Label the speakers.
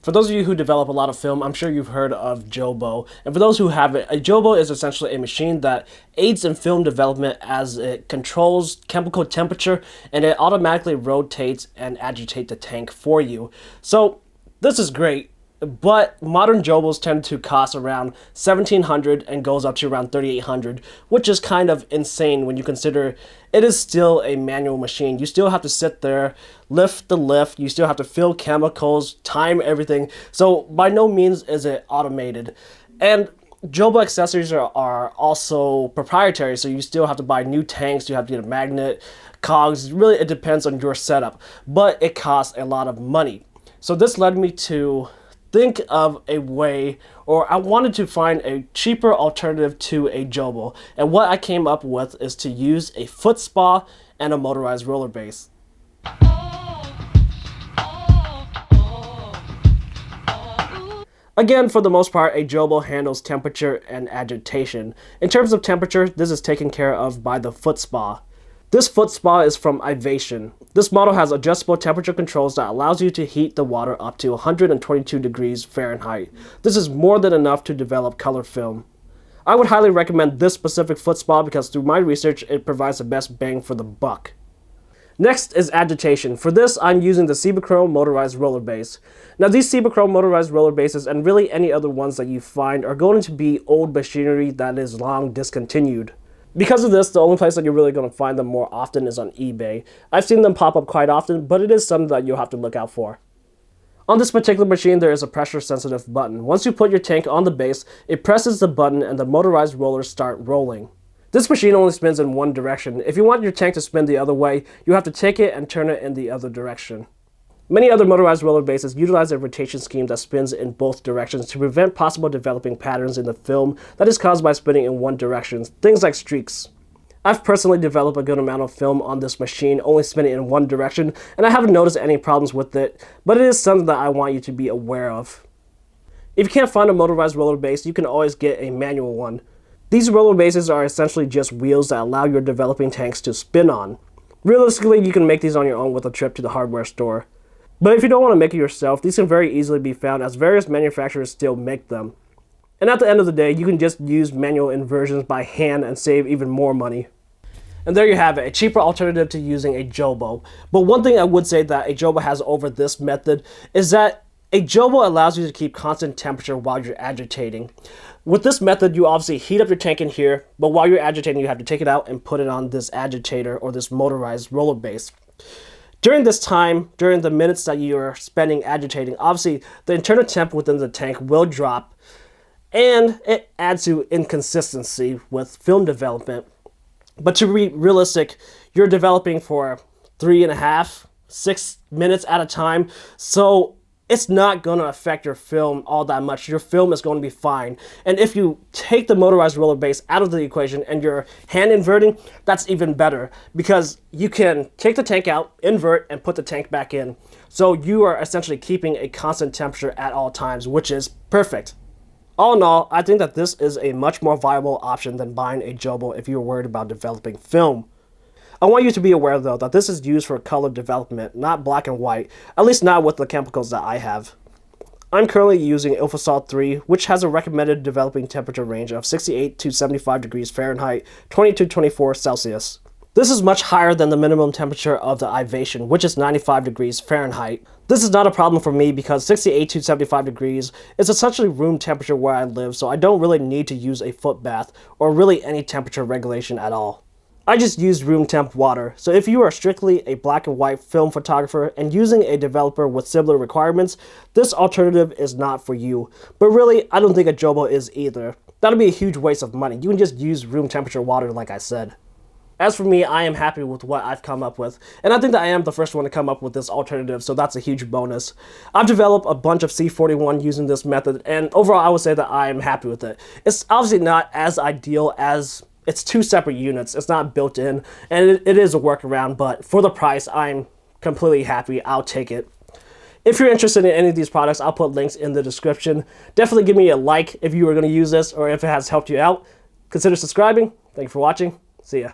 Speaker 1: For those of you who develop a lot of film, I'm sure you've heard of Jobo. And for those who haven't, a Jobo is essentially a machine that aids in film development as it controls chemical temperature and it automatically rotates and agitates the tank for you. So this is great. But modern Jobos tend to cost around $1,700 and goes up to around $3,800, which is kind of insane when you consider it is still a manual machine. You still have to sit there, lift the lift, you still have to fill chemicals, time everything. So by no means is it automated. And Jobo accessories are also proprietary, so you still have to buy new tanks, you have to get a magnet, cogs. Really, it depends on your setup, but it costs a lot of money. So this led me to think of a way, or I wanted to find a cheaper alternative to a Jobo. And what I came up with is to use a foot spa and a motorized roller base. Again, for the most part, a Jobo handles temperature and agitation. In terms of temperature, this is taken care of by the foot spa. This foot spa is from Ivation. This model has adjustable temperature controls that allows you to heat the water up to 122 degrees Fahrenheit. This is more than enough to develop color film. I would highly recommend this specific foot spa because through my research, it provides the best bang for the buck. Next is agitation. For this, I'm using the Cibachrome Motorized ROller Base. Now these Cibachrome Motorized ROller Bases, and really any other ones that you find, are going to be old machinery that is long discontinued. Because of this, the only place that you're really going to find them more often is on eBay. I've seen them pop up quite often, but it is something that you'll have to look out for. On this particular machine, there is a pressure-sensitive button. Once you put your tank on the base, it presses the button and the motorized rollers start rolling. This machine only spins in one direction. If you want your tank to spin the other way, you have to take it and turn it in the other direction. Many other motorized roller bases utilize a rotation scheme that spins in both directions to prevent possible developing patterns in the film that is caused by spinning in one direction, things like streaks. I've personally developed a good amount of film on this machine, only spinning in one direction, and I haven't noticed any problems with it, but it is something that I want you to be aware of. If you can't find a motorized roller base, you can always get a manual one. These roller bases are essentially just wheels that allow your developing tanks to spin on. Realistically, you can make these on your own with a trip to the hardware store. But if you don't want to make it yourself, these can very easily be found as various manufacturers still make them. And at the end of the day, you can just use manual inversions by hand and save even more money. And there you have it, a cheaper alternative to using a Jobo. But one thing I would say that a Jobo has over this method is that a Jobo allows you to keep constant temperature while you're agitating. With this method, you obviously heat up your tank in here, but while you're agitating, you have to take it out and put it on this agitator or this motorized roller base. During this time, during the minutes that you're spending agitating, obviously the internal temp within the tank will drop, and it adds to inconsistency with film development. But to be realistic, you're developing for 3.5, 6 minutes at a time, so it's not going to affect your film all that much. Your film is going to be fine. And if you take the motorized roller base out of the equation and you're hand inverting, that's even better because you can take the tank out, invert, and put the tank back in. So you are essentially keeping a constant temperature at all times, which is perfect. All in all, I think that this is a much more viable option than buying a Jobo if you're worried about developing film. I want you to be aware though that this is used for color development, not black and white, at least not with the chemicals that I have. I'm currently using Ilfosalt 3, which has a recommended developing temperature range of 68 to 75 degrees Fahrenheit, 20 to 24 Celsius. This is much higher than the minimum temperature of the Ivation, which is 95 degrees Fahrenheit. This is not a problem for me because 68 to 75 degrees is essentially room temperature where I live, so I don't really need to use a foot bath or really any temperature regulation at all. I just used room temp water, so if you are strictly a black and white film photographer and using a developer with similar requirements, this alternative is not for you. But really, I don't think a Jobo is either. That'll be a huge waste of money. You can just use room temperature water like I said. As for me, I am happy with what I've come up with, and I think that I am the first one to come up with this alternative, so that's a huge bonus. I've developed a bunch of C41 using this method, and overall I would say that I am happy with it. It's obviously not as ideal as it's two separate units, it's not built in, and it is a workaround, but for the price, I'm completely happy. I'll take it. If you're interested in any of these products, I'll put links in the description. Definitely give me a like if you are going to use this or if it has helped you out. Consider subscribing. Thank you for watching. See ya.